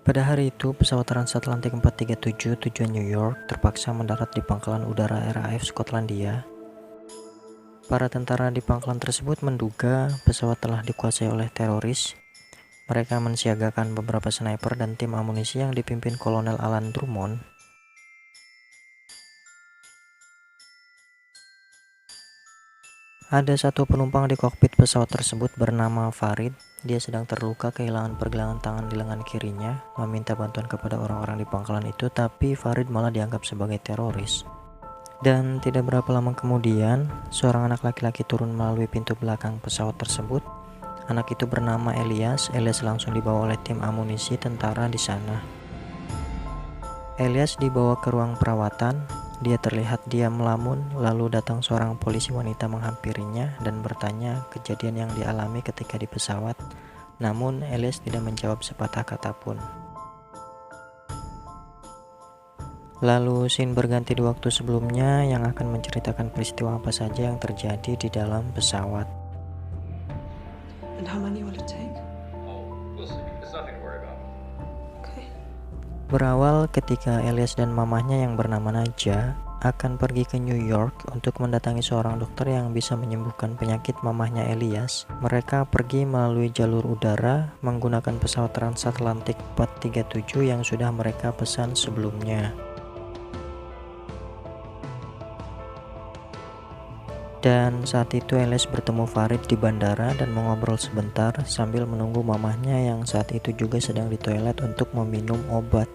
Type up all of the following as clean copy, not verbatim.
Pada hari itu, pesawat transatlantik 437 tujuan New York terpaksa mendarat di pangkalan udara RAF Skotlandia. Para tentara di pangkalan tersebut menduga pesawat telah dikuasai oleh teroris. Mereka mensiagakan beberapa sniper dan tim amunisi yang dipimpin Kolonel Alan Drummond. Ada satu penumpang di kokpit pesawat tersebut bernama Farid. Dia sedang terluka, kehilangan pergelangan tangan di lengan kirinya, meminta bantuan kepada orang-orang di pangkalan itu, tapi Farid malah dianggap sebagai teroris. Dan tidak berapa lama kemudian, seorang anak laki-laki turun melalui pintu belakang pesawat tersebut. Anak itu bernama Elias. Elias langsung dibawa oleh tim amunisi tentara di sana. Elias dibawa ke ruang perawatan. Dia terlihat diam melamun, lalu datang seorang polisi wanita menghampirinya dan bertanya kejadian yang dialami ketika di pesawat. Namun Elias tidak menjawab sepatah kata pun. Lalu scene berganti di waktu sebelumnya yang akan menceritakan peristiwa apa saja yang terjadi di dalam pesawat. And how many will it take? Oh, we'll see. It's nothing to worry about. Okay. Berawal ketika Elias dan mamahnya yang bernama Naja akan pergi ke New York untuk mendatangi seorang dokter yang bisa menyembuhkan penyakit mamahnya Elias. Mereka pergi melalui jalur udara menggunakan pesawat transatlantik 437 yang sudah mereka pesan sebelumnya. Dan saat itu Elias bertemu Farid di bandara dan mengobrol sebentar sambil menunggu mamahnya yang saat itu juga sedang di toilet untuk meminum obat.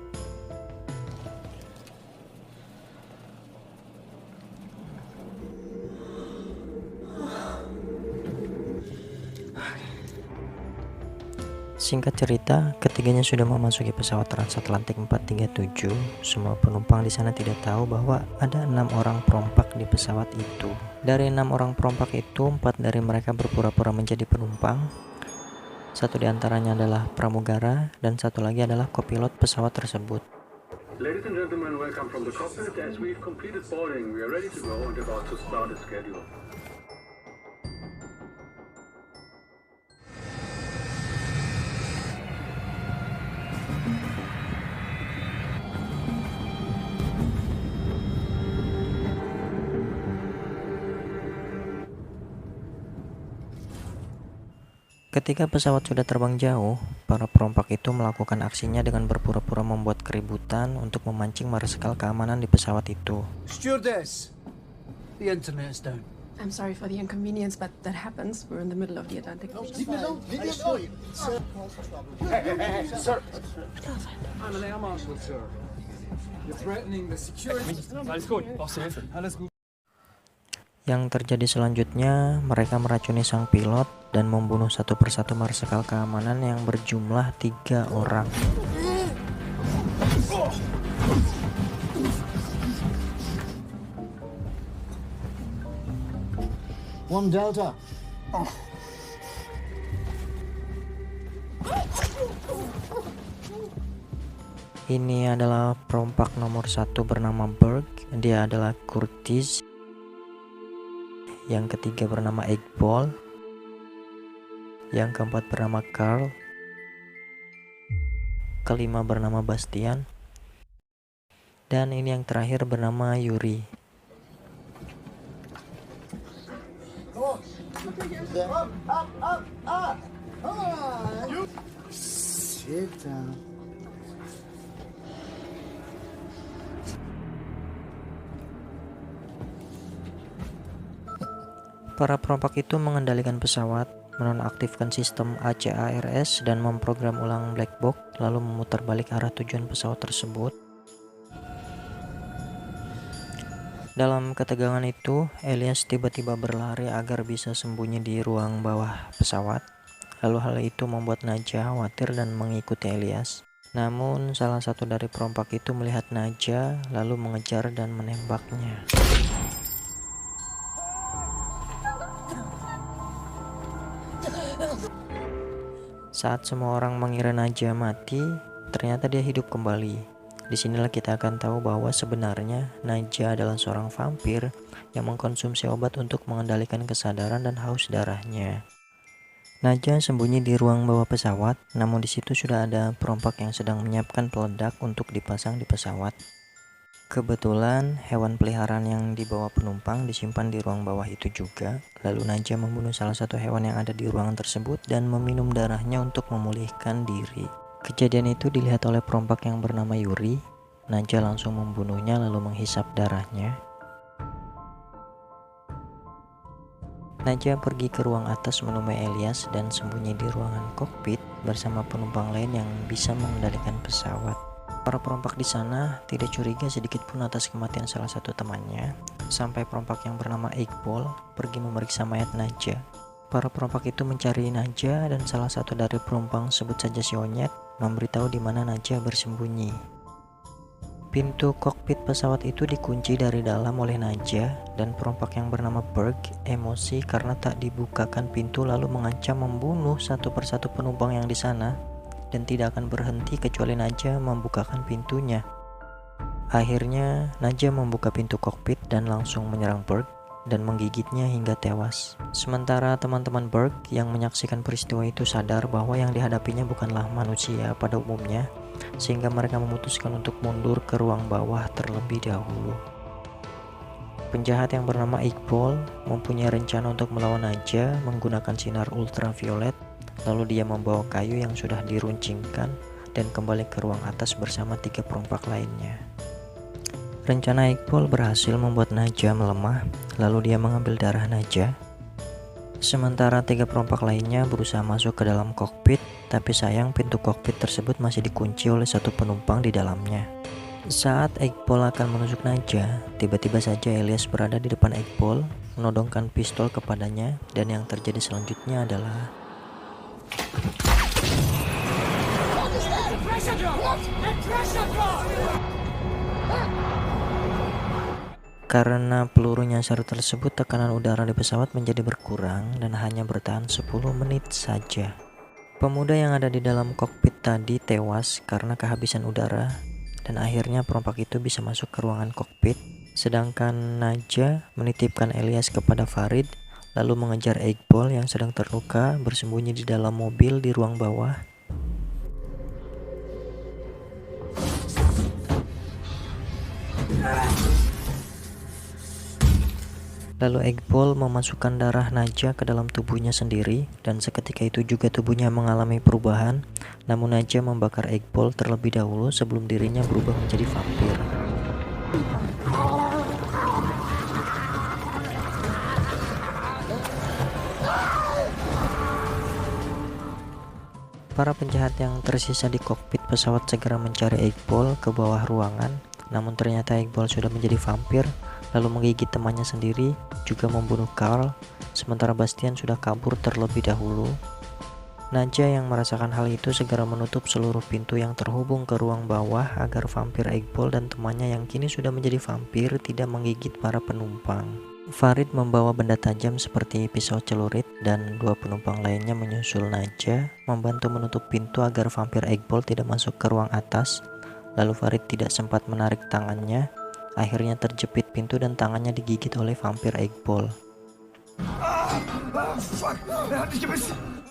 Singkat cerita, ketiganya sudah memasuki pesawat transatlantik 437. Semua penumpang di sana tidak tahu bahwa ada 6 orang perompak di pesawat itu. Dari 6 orang perompak itu, 4 dari mereka berpura-pura menjadi penumpang. Satu di antaranya adalah pramugara dan satu lagi adalah kopilot pesawat tersebut. Ladies and gentlemen, welcome from the cockpit. As we've completed boarding, we are ready to go and about to start the schedule. Ketika pesawat sudah terbang jauh, para perompak itu melakukan aksinya dengan berpura-pura membuat keributan untuk memancing marskal keamanan di pesawat itu. Stewardess, the internet's down. I'm sorry for the inconvenience, but that happens. We're in the middle of the Atlantic Ocean. Sir. I'm an air marshal, sir. You're threatening the security. Alles gut. Alles gut. Yang terjadi selanjutnya, mereka meracuni sang pilot dan membunuh satu persatu marskal keamanan yang berjumlah 3 orang. One Delta. Ini adalah perompak nomor 1 bernama Berg. Dia adalah Curtis. Yang ketiga bernama Iqbal. Yang keempat bernama Carl. Kelima bernama Bastian. Dan ini yang terakhir bernama Yuri. Sit down. Para perompak itu mengendalikan pesawat, menonaktifkan sistem ACARS dan memprogram ulang black box, lalu memutar balik arah tujuan pesawat tersebut. Dalam ketegangan itu, Elias tiba-tiba berlari agar bisa sembunyi di ruang bawah pesawat. Lalu hal itu membuat Naja khawatir dan mengikuti Elias. Namun salah satu dari perompak itu melihat Naja lalu mengejar dan menembaknya. Saat semua orang mengira Naja mati, ternyata dia hidup kembali. Disinilah kita akan tahu bahwa sebenarnya Naja adalah seorang vampir yang mengkonsumsi obat untuk mengendalikan kesadaran dan haus darahnya. Naja sembunyi di ruang bawah pesawat, namun di situ sudah ada perompak yang sedang menyiapkan peledak untuk dipasang di pesawat. Kebetulan hewan peliharaan yang dibawa penumpang disimpan di ruang bawah itu juga. Lalu Naja membunuh salah satu hewan yang ada di ruangan tersebut dan meminum darahnya untuk memulihkan diri. Kejadian itu dilihat oleh perompak yang bernama Yuri. Naja langsung membunuhnya lalu menghisap darahnya. Naja pergi ke ruang atas menemui Elias dan sembunyi di ruangan kokpit bersama penumpang lain yang bisa mengendalikan pesawat. Para perompak di sana tidak curiga sedikit pun atas kematian salah satu temannya, sampai perompak yang bernama Iqbal pergi memeriksa mayat Naja. Para perompak itu mencari Naja dan salah satu dari penumpang, sebut saja si Onyet, memberitahu di mana Naja bersembunyi. Pintu kokpit pesawat itu dikunci dari dalam oleh Naja dan perompak yang bernama Berg emosi karena tak dibukakan pintu lalu mengancam membunuh satu persatu penumpang yang di sana dan tidak akan berhenti kecuali Naja membukakan pintunya. Akhirnya Naja membuka pintu kokpit dan langsung menyerang Berg dan menggigitnya hingga tewas. Sementara teman-teman Berg yang menyaksikan peristiwa itu sadar bahwa yang dihadapinya bukanlah manusia pada umumnya, sehingga mereka memutuskan untuk mundur ke ruang bawah terlebih dahulu. Penjahat yang bernama Iqbal mempunyai rencana untuk melawan Naja menggunakan sinar ultraviolet, lalu dia membawa kayu yang sudah diruncingkan dan kembali ke ruang atas bersama 3 perompak lainnya. Rencana Iqbal berhasil membuat Naja melemah, lalu dia mengambil darah Naja. Sementara 3 perompak lainnya berusaha masuk ke dalam kokpit, tapi sayang pintu kokpit tersebut masih dikunci oleh satu penumpang di dalamnya. Saat Iqbal akan menusuk Naja, tiba-tiba saja Elias berada di depan Iqbal, menodongkan pistol kepadanya, dan yang terjadi selanjutnya adalah karena peluru nyasar tersebut, tekanan udara di pesawat menjadi berkurang dan hanya bertahan 10 menit saja. Pemuda yang ada di dalam kokpit tadi tewas karena kehabisan udara dan akhirnya perompak itu bisa masuk ke ruangan kokpit. Sedangkan Naja menitipkan Elias kepada Farid lalu mengejar Iqbal yang sedang terluka bersembunyi di dalam mobil di ruang bawah. Lalu Iqbal memasukkan darah Naja ke dalam tubuhnya sendiri dan seketika itu juga tubuhnya mengalami perubahan. Namun Naja membakar Iqbal terlebih dahulu sebelum dirinya berubah menjadi vampir. Para penjahat yang tersisa di kokpit pesawat segera mencari Iqbal ke bawah ruangan. Namun ternyata Iqbal sudah menjadi vampir, lalu menggigit temannya sendiri, juga membunuh Carl, sementara Bastian sudah kabur terlebih dahulu. Naja yang merasakan hal itu segera menutup seluruh pintu yang terhubung ke ruang bawah agar vampir Iqbal dan temannya yang kini sudah menjadi vampir tidak menggigit para penumpang. Farid membawa benda tajam seperti pisau celurit dan 2 penumpang lainnya menyusul Naja membantu menutup pintu agar vampir Iqbal tidak masuk ke ruang atas. Lalu Farid tidak sempat menarik tangannya, akhirnya terjepit pintu dan tangannya digigit oleh vampir Iqbal.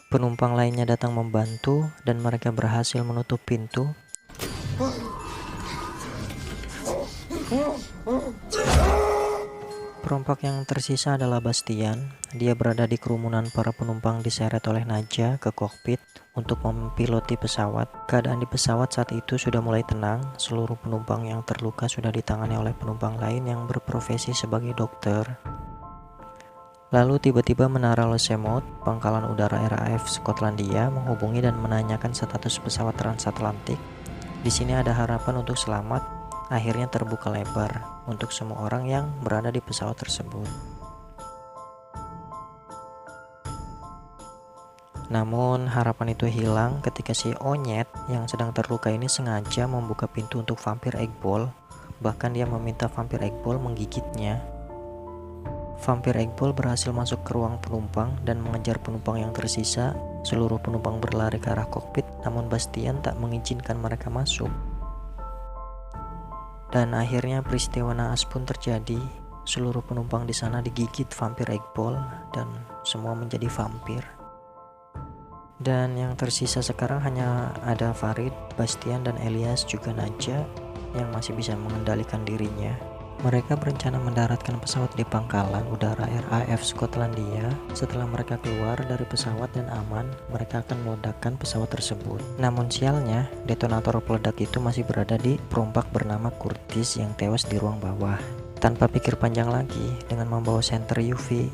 Penumpang lainnya datang membantu dan mereka berhasil menutup pintu. Perompak yang tersisa adalah Bastian. Dia berada di kerumunan para penumpang diseret oleh Naja ke kokpit untuk mempiloti pesawat. Keadaan di pesawat saat itu sudah mulai tenang. Seluruh penumpang yang terluka sudah ditangani oleh penumpang lain yang berprofesi sebagai dokter. Lalu tiba-tiba Menara Losemouth, pangkalan udara RAF Skotlandia, menghubungi dan menanyakan status pesawat transatlantik. Di sini ada harapan untuk selamat. Akhirnya terbuka lebar untuk semua orang yang berada di pesawat tersebut. Namun harapan itu hilang ketika si Onyet yang sedang terluka ini sengaja membuka pintu untuk vampir Iqbal. Bahkan dia meminta vampir Iqbal menggigitnya. Vampir Iqbal berhasil masuk ke ruang penumpang dan mengejar penumpang yang tersisa. Seluruh penumpang berlari ke arah kokpit, namun Bastian tak mengizinkan mereka masuk. Dan akhirnya peristiwa naas pun terjadi. Seluruh penumpang di sana digigit vampir Iqbal dan semua menjadi vampir. Dan yang tersisa sekarang hanya ada Farid, Bastian, dan Elias juga Nadja yang masih bisa mengendalikan dirinya. Mereka berencana mendaratkan pesawat di pangkalan udara RAF Skotlandia. Setelah mereka keluar dari pesawat dan aman, mereka akan meledakkan pesawat tersebut. Namun sialnya, detonator peledak itu masih berada di perompak bernama Curtis yang tewas di ruang bawah. Tanpa pikir panjang lagi, dengan membawa senter UV,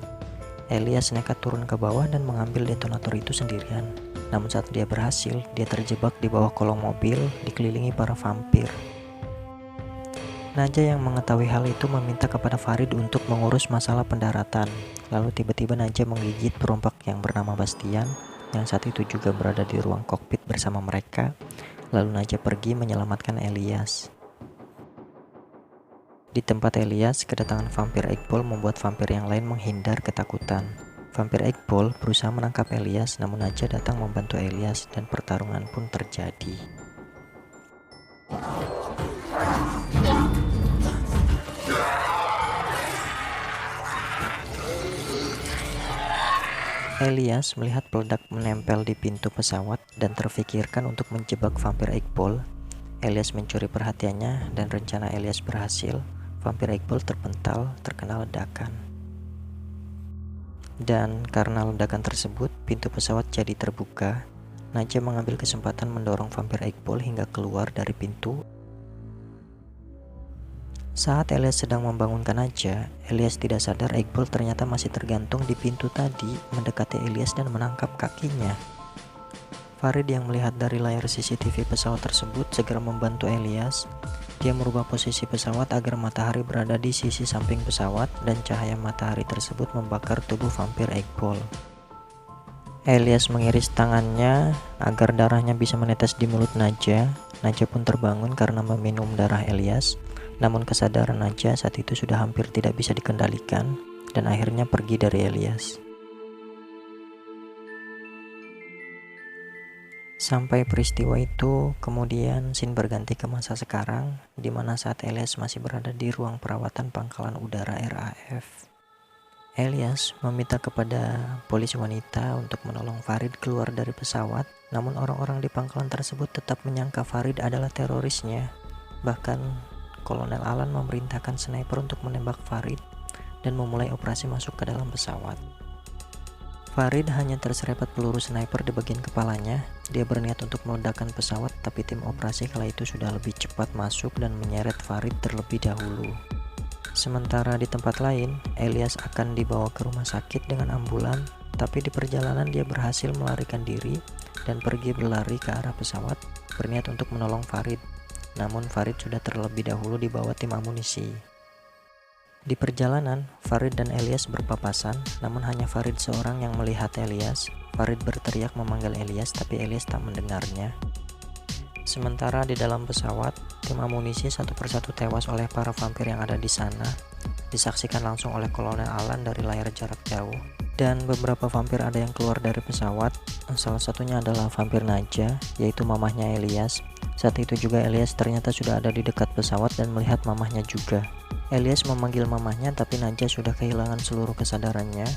Elias nekat turun ke bawah dan mengambil detonator itu sendirian. Namun saat dia berhasil, dia terjebak di bawah kolong mobil dikelilingi para vampir. Nadja yang mengetahui hal itu meminta kepada Farid untuk mengurus masalah pendaratan. Lalu tiba-tiba Nadja menggigit perompak yang bernama Bastian, yang saat itu juga berada di ruang kokpit bersama mereka. Lalu Nadja pergi menyelamatkan Elias. Di tempat Elias, kedatangan vampir Eggball membuat vampir yang lain menghindar ketakutan. Vampir Eggball berusaha menangkap Elias, namun Nadja datang membantu Elias dan pertarungan pun terjadi. Elias melihat peledak menempel di pintu pesawat dan terfikirkan untuk menjebak vampir Eggball. Elias mencuri perhatiannya dan rencana Elias berhasil. Vampir Eggball terpental terkena ledakan. Dan karena ledakan tersebut, pintu pesawat jadi terbuka. Nadja mengambil kesempatan mendorong vampir Eggball hingga keluar dari pintu. Saat Elias sedang membangunkan Nadja, Elias tidak sadar Eggball ternyata masih tergantung di pintu tadi, mendekati Elias dan menangkap kakinya. Farid yang melihat dari layar CCTV pesawat tersebut segera membantu Elias. Dia merubah posisi pesawat agar matahari berada di sisi samping pesawat dan cahaya matahari tersebut membakar tubuh vampir Eggball. Elias mengiris tangannya agar darahnya bisa menetes di mulut Nadja. Nadja pun terbangun karena meminum darah Elias. Namun kesadaran Nadja saat itu sudah hampir tidak bisa dikendalikan dan akhirnya pergi dari Elias. Sampai peristiwa itu, kemudian scene berganti ke masa sekarang, di mana saat Elias masih berada di ruang perawatan pangkalan udara RAF. Elias meminta kepada polisi wanita untuk menolong Farid keluar dari pesawat, namun orang-orang di pangkalan tersebut tetap menyangka Farid adalah terorisnya. Bahkan Kolonel Alan memerintahkan sniper untuk menembak Farid dan memulai operasi masuk ke dalam pesawat. Farid hanya terserempet peluru sniper di bagian kepalanya. Dia berniat untuk meledakkan pesawat, tapi tim operasi kala itu sudah lebih cepat masuk dan menyeret Farid terlebih dahulu. Sementara di tempat lain, Elias akan dibawa ke rumah sakit dengan ambulan, tapi di perjalanan dia berhasil melarikan diri dan pergi berlari ke arah pesawat, berniat untuk menolong Farid. Namun Farid sudah terlebih dahulu dibawa tim amunisi. Di perjalanan, Farid dan Elias berpapasan, namun hanya Farid seorang yang melihat Elias. Farid berteriak memanggil Elias, tapi Elias tak mendengarnya. Sementara di dalam pesawat, tim amunisi satu persatu tewas oleh para vampir yang ada di sana. Disaksikan langsung oleh Kolonel Alan dari layar jarak jauh. Dan beberapa vampir ada yang keluar dari pesawat. Salah satunya adalah vampir Nadja, yaitu mamahnya Elias. Saat itu juga Elias ternyata sudah ada di dekat pesawat dan melihat mamahnya juga. Elias memanggil mamahnya, tapi Nadja sudah kehilangan seluruh kesadarannya.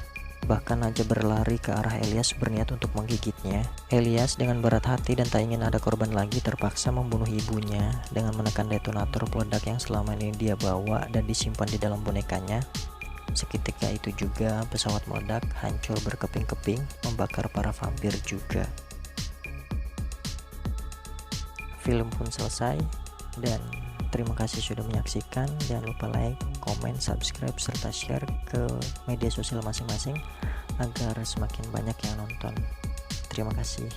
Bahkan Nadja berlari ke arah Elias berniat untuk menggigitnya. Elias dengan berat hati dan tak ingin ada korban lagi terpaksa membunuh ibunya dengan menekan detonator peledak yang selama ini dia bawa dan disimpan di dalam bonekanya. Seketika itu juga pesawat meledak, hancur berkeping-keping, membakar para vampir juga. Film pun selesai dan terima kasih sudah menyaksikan. Jangan lupa like, komen, subscribe, serta share ke media sosial masing-masing agar semakin banyak yang nonton. Terima kasih.